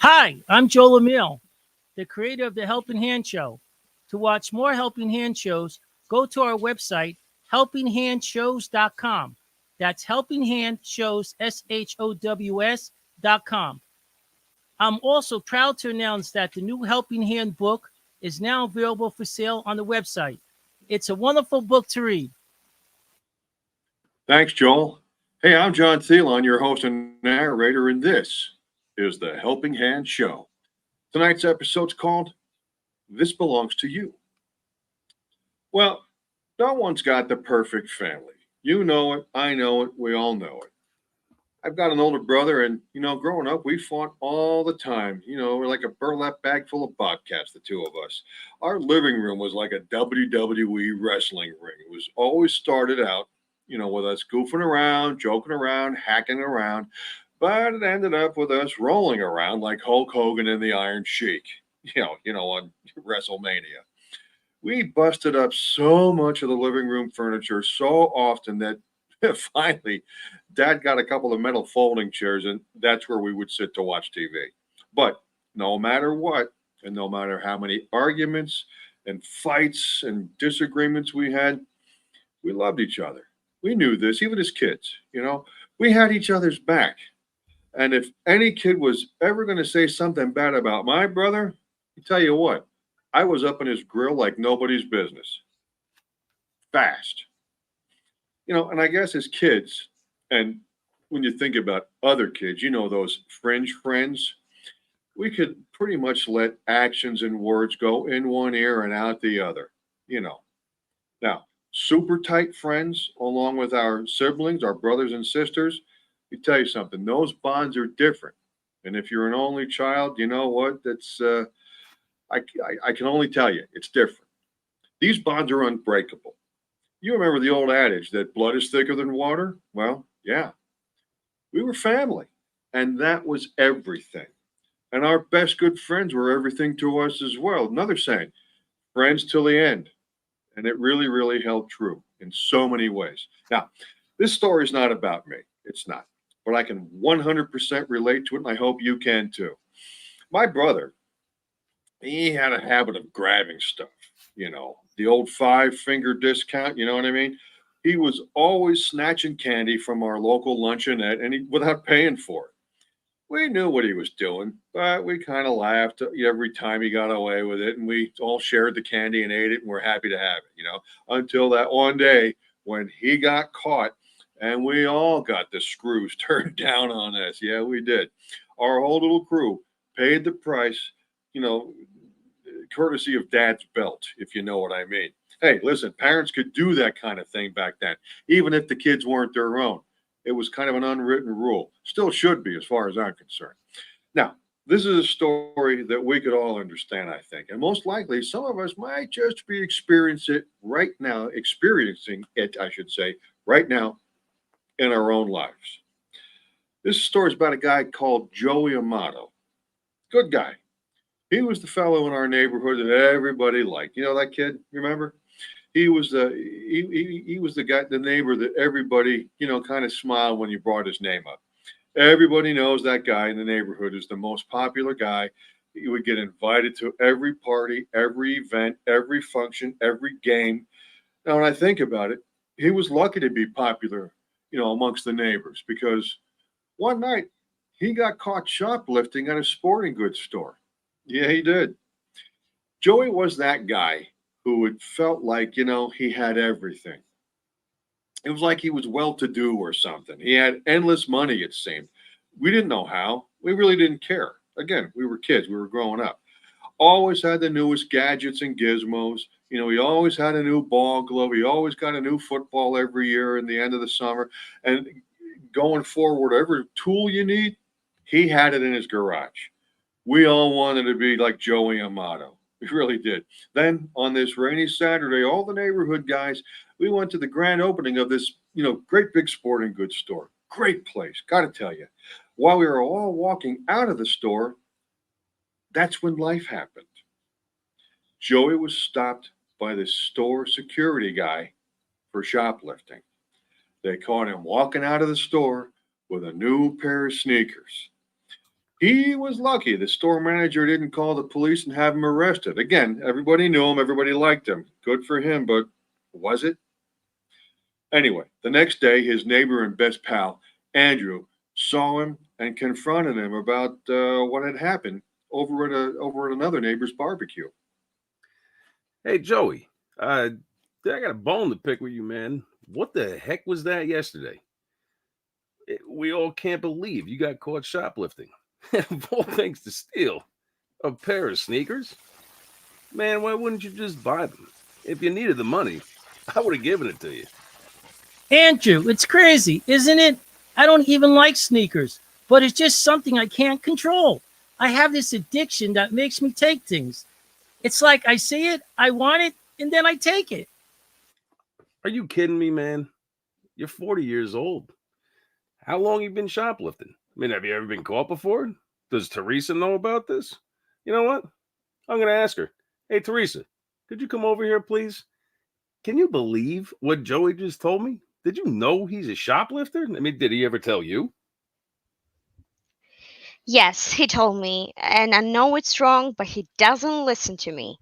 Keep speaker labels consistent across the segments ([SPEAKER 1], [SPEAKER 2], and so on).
[SPEAKER 1] Hi, I'm Joe Lamille, the creator of the Helping Hand Show. To watch more Helping Hand shows, go to our website, helpinghandshows.com. That's Helping Hand Shows, SHOWS.com. I'm also proud to announce that the new Helping Hand book is now available for sale on the website. It's a wonderful book to read.
[SPEAKER 2] Thanks, Joel. Hey, I'm John Thielon, your host and narrator, and this is the Helping Hand Show. Tonight's episode's called This Belongs to You. Well, no one's got the perfect family. You know it, I know it, we all know it. I've got an older brother, and growing up, we fought all the time. We're like a burlap bag full of bobcats, the two of us. Our living room was like a WWE wrestling ring. It was always started out, with us goofing around, joking around, hacking around, but it ended up with us rolling around like Hulk Hogan in the Iron Sheik, on WrestleMania. We busted up so much of the living room furniture so often that finally, Dad got a couple of metal folding chairs, and that's where we would sit to watch TV. But no matter what, and no matter how many arguments and fights and disagreements we had, we loved each other. We knew this, even as kids. We had each other's back. And if any kid was ever going to say something bad about my brother, I tell you what, I was up in his grill like nobody's business. Fast. And I guess as kids, and when you think about other kids, those fringe friends, we could pretty much let actions and words go in one ear and out the other, you know. Now, super tight friends, along with our siblings, our brothers and sisters, let me tell you something, those bonds are different. And if you're an only child, you know what? I can only tell you, it's different. These bonds are unbreakable. You remember the old adage that blood is thicker than water? Well, yeah, we were family, and that was everything. And our best good friends were everything to us as well. Another saying, friends till the end. And it really, really held true in so many ways. Now, this story is not about me. It's not. But I can 100% relate to it, and I hope you can too. My brother, he had a habit of grabbing stuff, the old 5 finger discount, you know what I mean? He was always snatching candy from our local luncheonette and without paying for it. We knew what he was doing, but we kind of laughed every time he got away with it, and we all shared the candy and ate it, and we're happy to have it, until that one day when he got caught and we all got the screws turned down on us. Yeah, we did. Our whole little crew paid the price, you know, courtesy of Dad's belt, if you know what I mean. Hey, listen, parents could do that kind of thing back then, even if the kids weren't their own. It was kind of an unwritten rule. Still should be, as far as I'm concerned. Now, this is a story that we could all understand, I think. And most likely, some of us might just be experiencing it, I should say, right now in our own lives. This story is about a guy called Joey Amato. Good guy. He was the fellow in our neighborhood that everybody liked. You know that kid? Remember? He was the guy, the neighbor that everybody, kind of smiled when you brought his name up. Everybody knows that guy in the neighborhood is the most popular guy. He would get invited to every party, every event, every function, every game. Now, when I think about it, he was lucky to be popular, amongst the neighbors, because one night he got caught shoplifting at a sporting goods store. Yeah, he did. Joey was that guy who had felt like, he had everything. It was like he was well to do or something. He had endless money, it seemed. We didn't know how. We really didn't care. Again, we were kids, we were growing up. Always had the newest gadgets and gizmos. He always had a new ball glove. He always got a new football every year in the end of the summer. And going forward, whatever tool you need, he had it in his garage. We all wanted to be like Joey Amato. We really did. Then on this rainy Saturday, all the neighborhood guys, we went to the grand opening of this, great big sporting goods store. Great place, got to tell you. While we were all walking out of the store, that's when life happened. Joey was stopped by the store security guy for shoplifting. They caught him walking out of the store with a new pair of sneakers. He was lucky the store manager didn't call the police and have him arrested. Again, everybody knew him, everybody liked him. Good for him, but was it? Anyway, the next day, his neighbor and best pal, Andrew, saw him and confronted him about what had happened over at another neighbor's barbecue.
[SPEAKER 3] Hey, Joey, I got a bone to pick with you, man. What the heck was that yesterday? We all can't believe you got caught shoplifting. Of all things to steal, a pair of sneakers? Man, why wouldn't you just buy them? If you needed the money, I would have given it to you.
[SPEAKER 1] Andrew, it's crazy, isn't it? I don't even like sneakers, but it's just something I can't control. I have this addiction that makes me take things. It's like I see it, I want it, and then I take it.
[SPEAKER 3] Are you kidding me, man? You're 40 years old. How long you been shoplifting? I mean, have you ever been caught before? Does Teresa know about this? You know what? I'm going to ask her. Hey, Teresa, could you come over here, please? Can you believe what Joey just told me? Did you know he's a shoplifter? I mean, did he ever tell you?
[SPEAKER 4] Yes, he told me, and I know it's wrong, but he doesn't listen to me.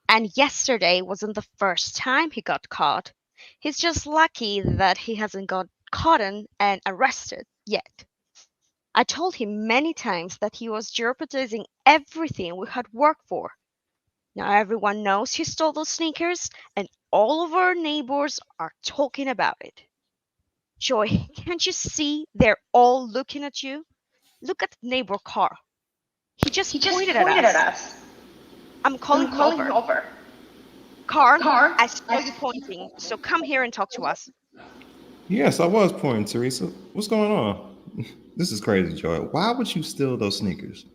[SPEAKER 4] And yesterday wasn't the first time he got caught. He's just lucky that he hasn't got caught and arrested yet. I told him many times that he was jeopardizing everything we had worked for. Now everyone knows he stole those sneakers, and all of our neighbors are talking about it. Joy, can't you see they're all looking at you? Look at neighbor Carl. He just pointed at us. I'm calling him over. Carl, I saw you pointing, so come here and talk to us.
[SPEAKER 5] Yes, I was pointing, Teresa. What's going on? This is crazy, Joy. Why would you steal those sneakers?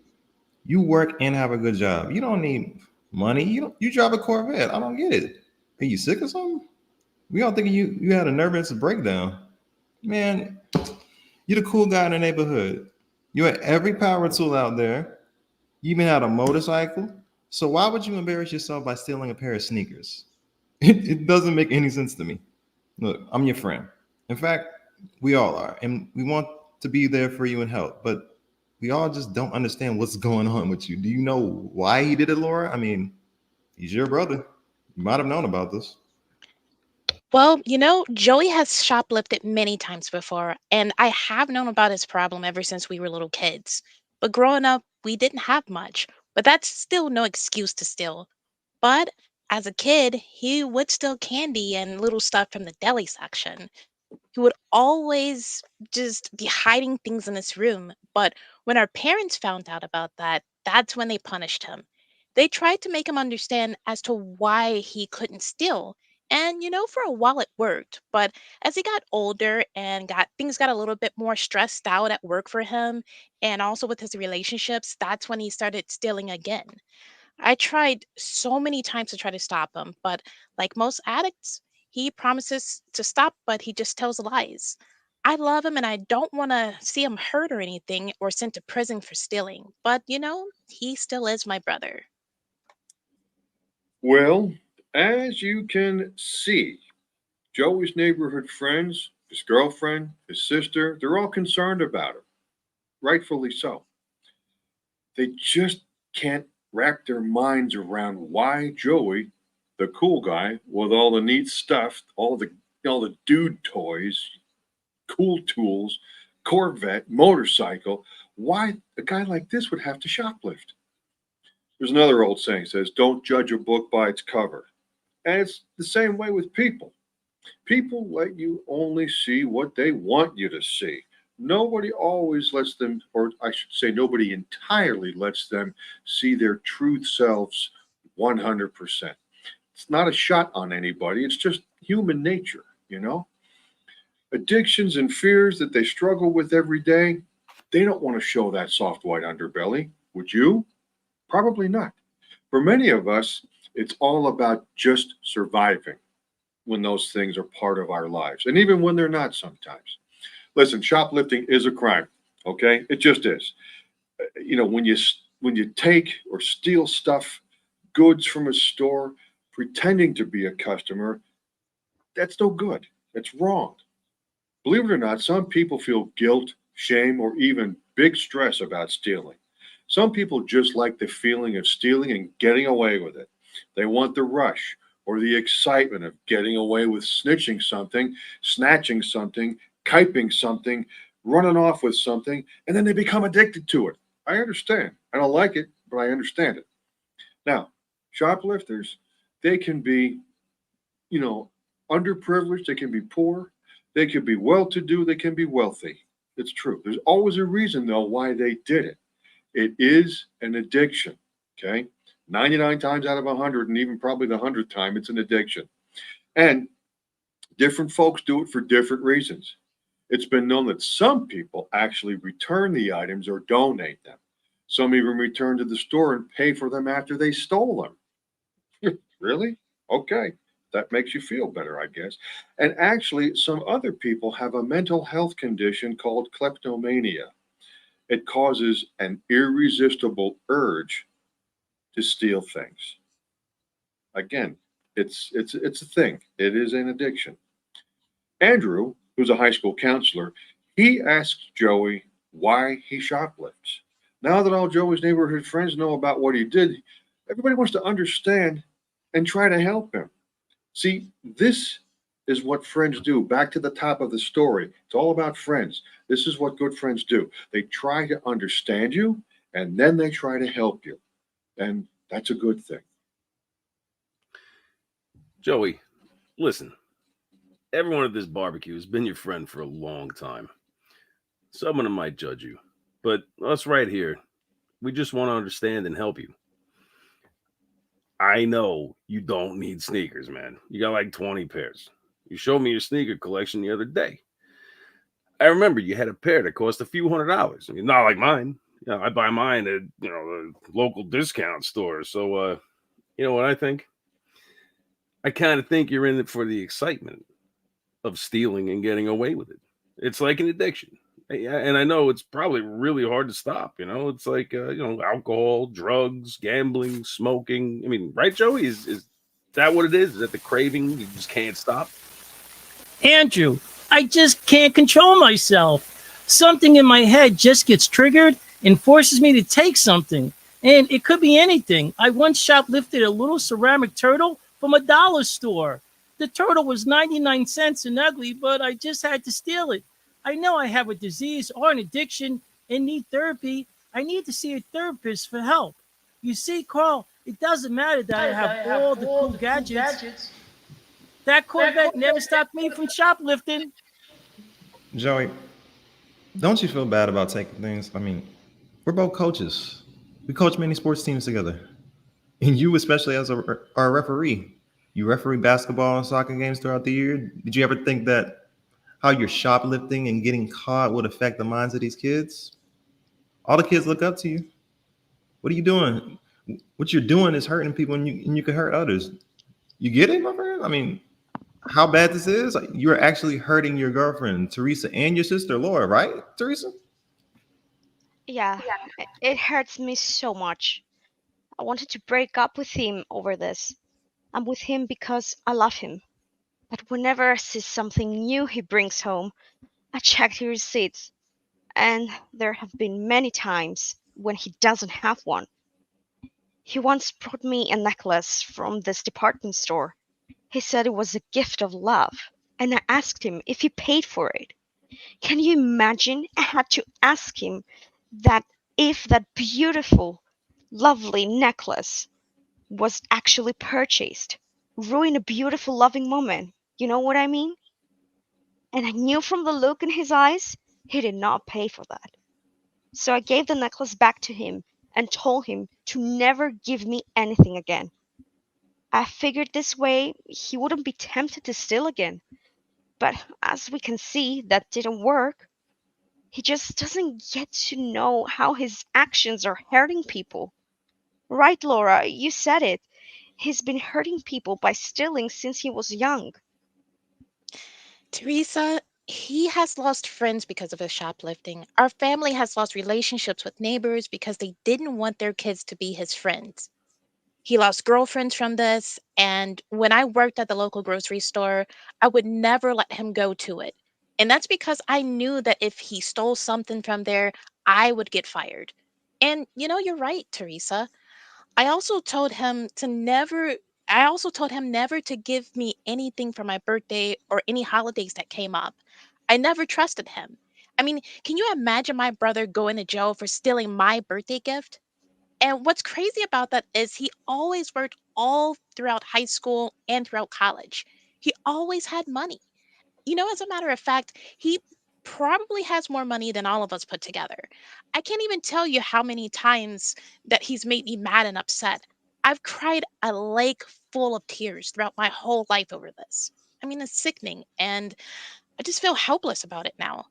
[SPEAKER 5] You work and have a good job. You don't need money. You drive a Corvette. I don't get it. Are you sick or something? We all thinking you had a nervous breakdown. Man, you're the cool guy in the neighborhood. You had every power tool out there. You even had a motorcycle. So why would you embarrass yourself by stealing a pair of sneakers? It doesn't make any sense to me. Look, I'm your friend. In fact, we all are. And we want to be there for you and help. But we all just don't understand what's going on with you. Do you know why he did it, Laura? I mean, he's your brother. You might have known about this.
[SPEAKER 6] Well, Joey has shoplifted many times before, and I have known about his problem ever since we were little kids. But growing up, we didn't have much, but that's still no excuse to steal. But as a kid, he would steal candy and little stuff from the deli section. He would always just be hiding things in his room. But when our parents found out about that, that's when they punished him. They tried to make him understand as to why he couldn't steal. And for a while it worked. But as he got older and got things got a little bit more stressed out at work for him and also with his relationships, that's when he started stealing again. I tried so many times to try to stop him, but like most addicts, he promises to stop, but he just tells lies. I love him and I don't want to see him hurt or anything or sent to prison for stealing, but he still is my brother.
[SPEAKER 2] Well, as you can see, Joey's neighborhood friends, his girlfriend, his sister, they're all concerned about him. Rightfully so. They just can't wrap their minds around why Joey, the cool guy with all the neat stuff, all the dude toys, cool tools, Corvette, motorcycle, why a guy like this would have to shoplift. There's another old saying says, don't judge a book by its cover. And it's the same way with people. People let you only see what they want you to see. Nobody always lets them, or I should say, nobody entirely lets them see their true selves 100%. It's not a shot on anybody, it's just human nature. Addictions and fears that they struggle with every day, they don't want to show that soft white underbelly. Would you? Probably not. For many of us, it's all about just surviving when those things are part of our lives, and even when they're not sometimes. Listen, shoplifting is a crime, okay? It just is. When you take or steal stuff, goods from a store, pretending to be a customer, that's no good. It's wrong. Believe it or not, some people feel guilt, shame, or even big stress about stealing. Some people just like the feeling of stealing and getting away with it. They want the rush or the excitement of getting away with snitching something, snatching something, kiping something, running off with something, and then they become addicted to it. I understand. I don't like it, but I understand it. Now, shoplifters, they can be, you know, underprivileged, they can be poor, they can be well to do, they can be wealthy. It's true. There's always a reason, though, why they did it. It is an addiction. Okay. 99 times out of 100, and even probably the 100th time, it's an addiction. And different folks do it for different reasons. It's been known that some people actually return the items or donate them. Some even return to the store and pay for them after they stole them. Really? Okay. That makes you feel better, I guess. And actually, some other people have a mental health condition called kleptomania. It causes an irresistible urge to steal things. Again, it's a thing. It is an addiction. Andrew, who's a high school counselor, he asked Joey why he shoplifts. Now that all Joey's neighborhood friends know about what he did, everybody wants to understand and try to help him. See, this is what friends do. Back to the top of the story. It's all about friends. This is what good friends do. They try to understand you and then they try to help you. And that's a good thing.
[SPEAKER 3] Joey, listen, everyone at this barbecue has been your friend for a long time. Some of them might judge you, but us right here, we just want to understand and help you. I know you don't need sneakers, man. You got like 20 pairs. You showed me your sneaker collection the other day. I remember you had a pair that cost a few $100s. I mean, not like mine. I buy mine at the local discount store. So you know what I think? I kind of think you're in it for the excitement of stealing and getting away with it. It's like an addiction. And I know it's probably really hard to stop. It's like alcohol, drugs, gambling, smoking. I mean, right, Joey? Is that what it is? Is that the craving you just can't stop?
[SPEAKER 1] Andrew, I just can't control myself. Something in my head just gets triggered and forces me to take something. And it could be anything. I once shoplifted a little ceramic turtle from a dollar store. The turtle was 99 cents and ugly, but I just had to steal it. I know I have a disease or an addiction and need therapy. I need to see a therapist for help. You see, Carl, it doesn't matter that I have all the cool gadgets. That Corvette never stopped me from shoplifting.
[SPEAKER 5] Joey, don't you feel bad about taking things? I mean, we're both coaches. We coach many sports teams together. And you, especially as our referee, you referee basketball and soccer games throughout the year. Did you ever think that how you're shoplifting and getting caught would affect the minds of these kids? All the kids look up to you. What are you doing? What you're doing is hurting people, and you can hurt others. You get it, my friend? I mean, how bad this is? Like, you're actually hurting your girlfriend, Teresa, and your sister, Laura, right, Teresa?
[SPEAKER 4] Yeah, it hurts me so much. I wanted to break up with him over this. I'm with him because I love him. But whenever I see something new he brings home, I check his receipts. And there have been many times when he doesn't have one. He once brought me a necklace from this department store. He said it was a gift of love. And I asked him if he paid for it. Can you imagine? I had to ask him that if that beautiful, lovely necklace was actually purchased, ruin a beautiful, loving moment. You know what I mean? And I knew from the look in his eyes, he did not pay for that. So I gave the necklace back to him and told him to never give me anything again. I figured this way he wouldn't be tempted to steal again. But as we can see, that didn't work. He just doesn't get to know how his actions are hurting people. Right, Laura, you said it. He's been hurting people by stealing since he was young.
[SPEAKER 6] Teresa, he has lost friends because of his shoplifting. Our family has lost relationships with neighbors because they didn't want their kids to be his friends. He lost girlfriends from this, and when I worked at the local grocery store, I would never let him go to it. And that's because I knew that if he stole something from there, I would get fired. And you're right, Teresa. I also told him to never I also told him never to give me anything for my birthday or any holidays that came up. I never trusted him. I mean, can you imagine my brother going to jail for stealing my birthday gift? And what's crazy about that is he always worked all throughout high school and throughout college. He always had money. As a matter of fact, he probably has more money than all of us put together. I can't even tell you how many times that he's made me mad and upset. I've cried a lake full of tears throughout my whole life over this. I mean, it's sickening, and I just feel helpless about it now.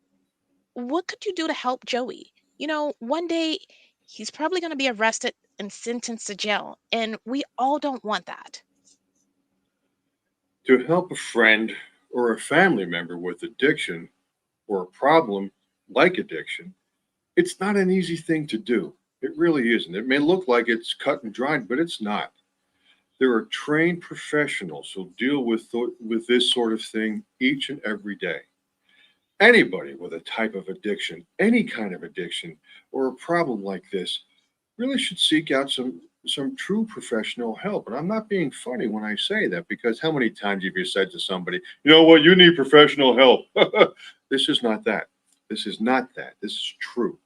[SPEAKER 6] What could you do to help Joey? One day he's probably going to be arrested and sentenced to jail, and we all don't want that.
[SPEAKER 2] To help a friend or a family member with addiction or a problem like addiction, it's not an easy thing to do. It really isn't. It may look like it's cut and dried, but it's not. There are trained professionals who deal with this sort of thing each and every day. Anybody with a type of addiction, any kind of addiction, or a problem like this, really should seek out some true professional help. And I'm not being funny when I say that, because how many times have you said to somebody, you know what, you need professional help? This is not that. This is not that. This is true.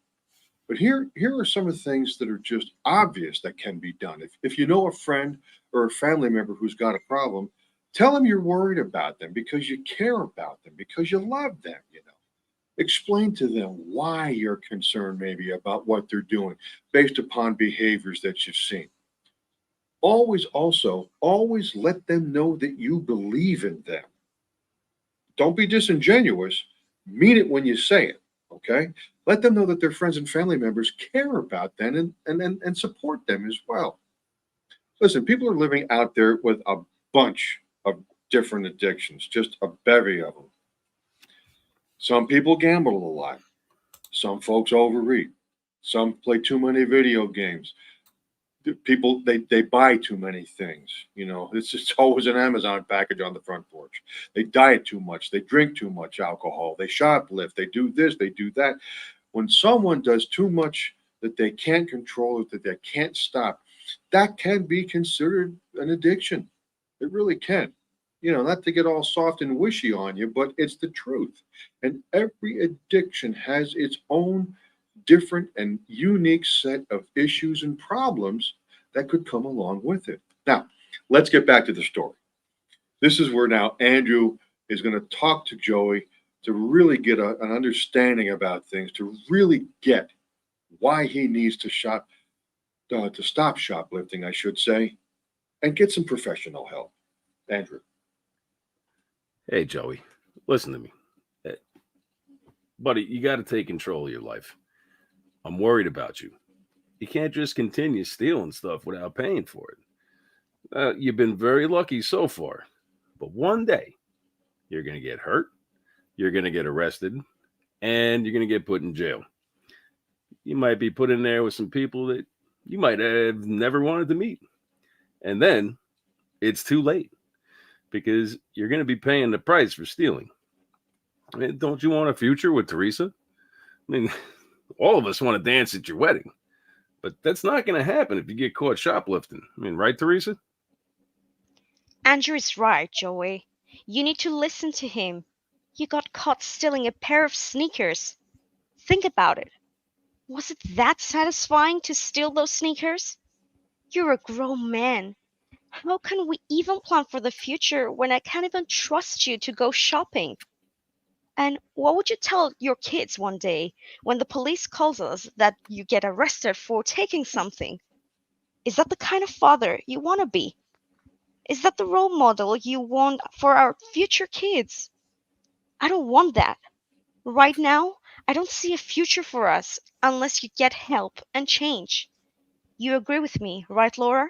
[SPEAKER 2] But here are some of the things that are just obvious that can be done. If you know a friend or a family member who's got a problem, tell them you're worried about them because you care about them, because you love them, you know. Explain to them why you're concerned maybe about what they're doing based upon behaviors that you've seen. Always let them know that you believe in them. Don't be disingenuous. Mean it when you say it. Okay? Let them know that their friends and family members care about them and support them as well. Listen, people are living out there with a bunch of different addictions, just a bevy of them. Some people gamble a lot. Some folks overeat. Some play too many video games. People they buy too many things. You know, it's just always an Amazon package on the front porch. They diet too much. They drink too much alcohol. They shoplift. They do this. They do that. When someone does too much that they can't control, that they can't stop, that can be considered an addiction. It really can. You know, not to get all soft and wishy on you, but it's the truth. And every addiction has its own different and unique set of issues and problems that could come along with it. Now, let's get back to the story. This is where now Andrew is going to talk to Joey to really get an understanding about things, to really get why he needs to stop shoplifting, I should say, and get some professional help. Andrew.
[SPEAKER 3] Hey, Joey, listen to me. Eh, Buddy, you got to take control of your life. I'm worried about you. You can't just continue stealing stuff without paying for it. You've been very lucky so far, but one day you're going to get hurt, you're going to get arrested, and you're going to get put in jail. You might be put in there with some people that you might have never wanted to meet. And then it's too late because you're going to be paying the price for stealing. I mean, don't you want a future with Teresa? I mean, all of us want to dance at your wedding, but that's not going to happen if you get caught shoplifting. I mean, right, Teresa?
[SPEAKER 4] Andrew is right, Joey. You need to listen to him. You got caught stealing a pair of sneakers. Think about it. Was it that satisfying to steal those sneakers? You're a grown man. How can we even plan for the future when I can't even trust you to go shopping? And what would you tell your kids one day when the police calls us that you get arrested for taking something? Is that the kind of father you want to be? Is that the role model you want for our future kids? I don't want that. Right now, I don't see a future for us unless you get help and change. You agree with me, right, Laura?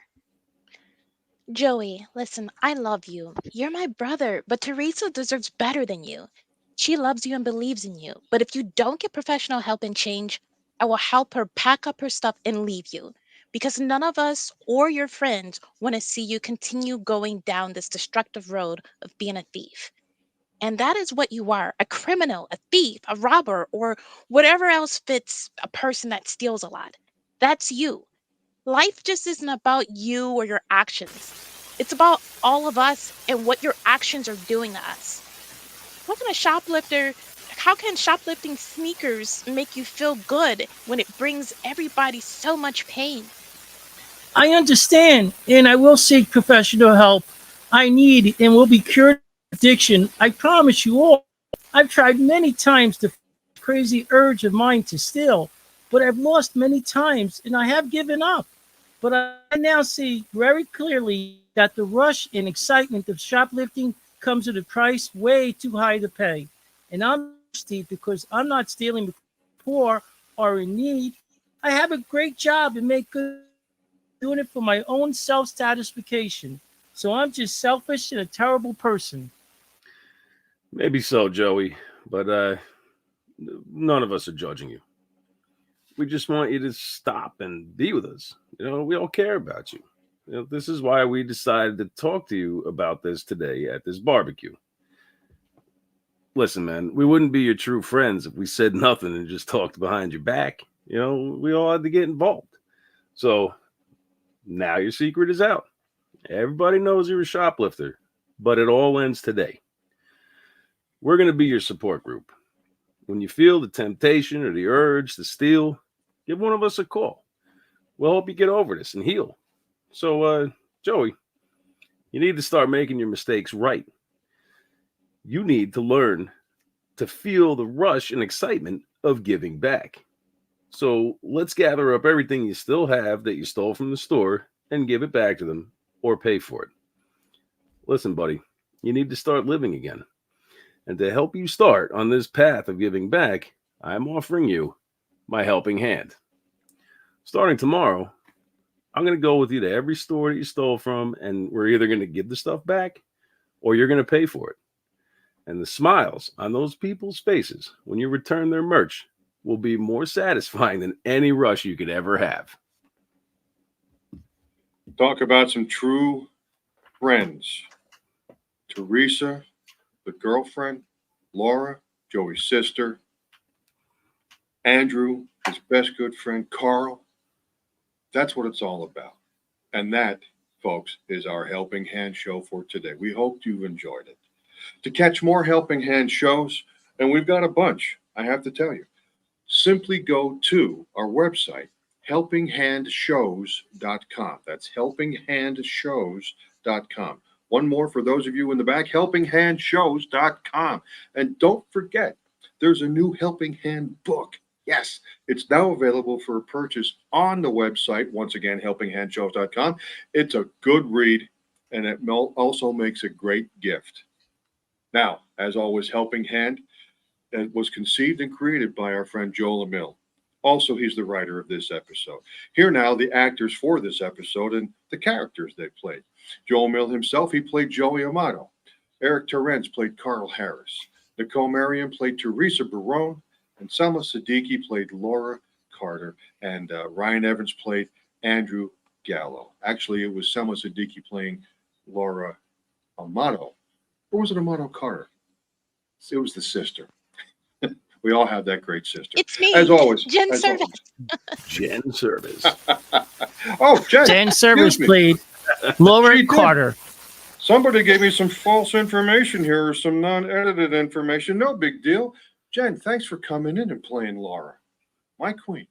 [SPEAKER 6] Joey, listen, I love you. You're my brother, but Teresa deserves better than you. She loves you and believes in you. But if you don't get professional help and change, I will help her pack up her stuff and leave you. Because none of us or your friends want to see you continue going down this destructive road of being a thief. And that is what you are, a criminal, a thief, a robber, or whatever else fits a person that steals a lot. That's you. Life just isn't about you or your actions. It's about all of us and what your actions are doing to us. What can a shoplifter, how can shoplifting sneakers make you feel good when it brings everybody so much pain?
[SPEAKER 1] I understand, and I will seek professional help. I need and will be cured of addiction. I promise you all. I've tried many times to fight this crazy urge of mine to steal, but I've lost many times and I have given up. But I now see very clearly that the rush and excitement of shoplifting comes at a price way too high to pay. And I'm thirsty because I'm not stealing because I'm poor or in need. I have a great job and make good money. I'm doing it for my own self satisfaction. So I'm just selfish and a terrible person.
[SPEAKER 3] Maybe so, Joey, but none of us are judging you. We just want you to stop and be with us. We all care about you. This is why we decided to talk to you about this today at this barbecue. Listen, man, we wouldn't be your true friends if we said nothing and just talked behind your back. We all had to get involved. So now your secret is out. Everybody knows you're a shoplifter, but it all ends today. We're going to be your support group. When you feel the temptation or the urge to steal, give one of us a call. We'll help you get over this and heal. So, Joey, you need to start making your mistakes right. You need to learn to feel the rush and excitement of giving back. So let's gather up everything you still have that you stole from the store and give it back to them or pay for it. Listen, buddy, you need to start living again. And to help you start on this path of giving back, I'm offering you my helping hand. Starting tomorrow, I'm going to go with you to every store that you stole from, and we're either going to give the stuff back or you're going to pay for it. And the smiles on those people's faces when you return their merch will be more satisfying than any rush you could ever have.
[SPEAKER 2] Talk about some true friends. Teresa, the girlfriend, Laura, Joey's sister, Andrew, his best good friend, Carl. That's what it's all about. And that, folks, is our Helping Hand show for today. We hope you've enjoyed it. To catch more Helping Hand shows, and we've got a bunch, I have to tell you, simply go to our website, helpinghandshows.com. That's helpinghandshows.com. One more for those of you in the back, helpinghandshows.com. And don't forget, there's a new Helping Hand book. Yes, it's now available for purchase on the website. Once again, helpinghandshows.com. It's a good read, and it also makes a great gift. Now, as always, Helping Hand was conceived and created by our friend Joel Emil. Also, he's the writer of this episode. Here now, the actors for this episode and the characters they played. Joel Emil himself, he played Joey Amato. Eric Terrence played Carl Harris. Nicole Marion played Teresa Barone. And Selma Siddiqui played Laura Carter. And Ryan Evans played Andrew Gallo. Actually, it was Selma Siddiqui playing Laura Amato. Or was it Amato Carter? It was the sister. We all have that great sister.
[SPEAKER 6] It's me.
[SPEAKER 2] As always.
[SPEAKER 6] Jen
[SPEAKER 2] as
[SPEAKER 6] Service.
[SPEAKER 2] always.
[SPEAKER 3] Jen Service.
[SPEAKER 2] Oh, Jen.
[SPEAKER 1] Dan Service
[SPEAKER 2] excuse me.
[SPEAKER 1] played Laura
[SPEAKER 2] She did.
[SPEAKER 1] Carter.
[SPEAKER 2] Somebody gave me some false information here or some non-edited information. No big deal. Jen, thanks for coming in and playing Laura. My queen.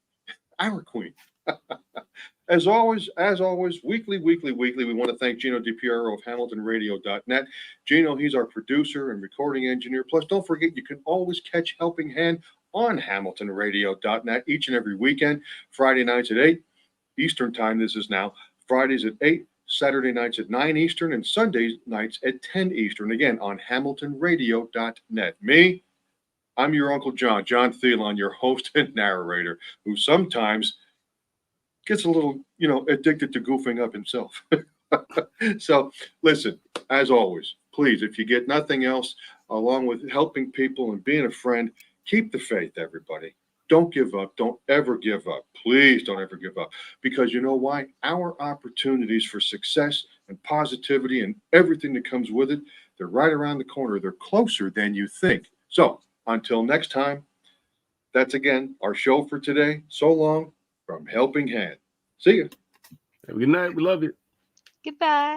[SPEAKER 2] Our queen. As always, weekly, we want to thank Gino DiPiero of HamiltonRadio.net. Gino, he's our producer and recording engineer. Plus, don't forget, you can always catch Helping Hand on HamiltonRadio.net each and every weekend. Friday nights at 8 Eastern Time, this is now. Fridays at 8, Saturday nights at 9 Eastern, and Sunday nights at 10 Eastern. Again, on HamiltonRadio.net. Me, I'm your Uncle John Thielon, your host and narrator, who sometimes gets a little, addicted to goofing up himself. So listen, as always, please, if you get nothing else, along with helping people and being a friend, keep the faith, everybody. Don't give up. Don't ever give up. Please don't ever give up. Because you know why? Our opportunities for success and positivity and everything that comes with it, they're right around the corner. They're closer than you think. So until next time, that's again our show for today. So long from Helping Hand. See ya.
[SPEAKER 3] Have a good night. We love you.
[SPEAKER 4] Goodbye.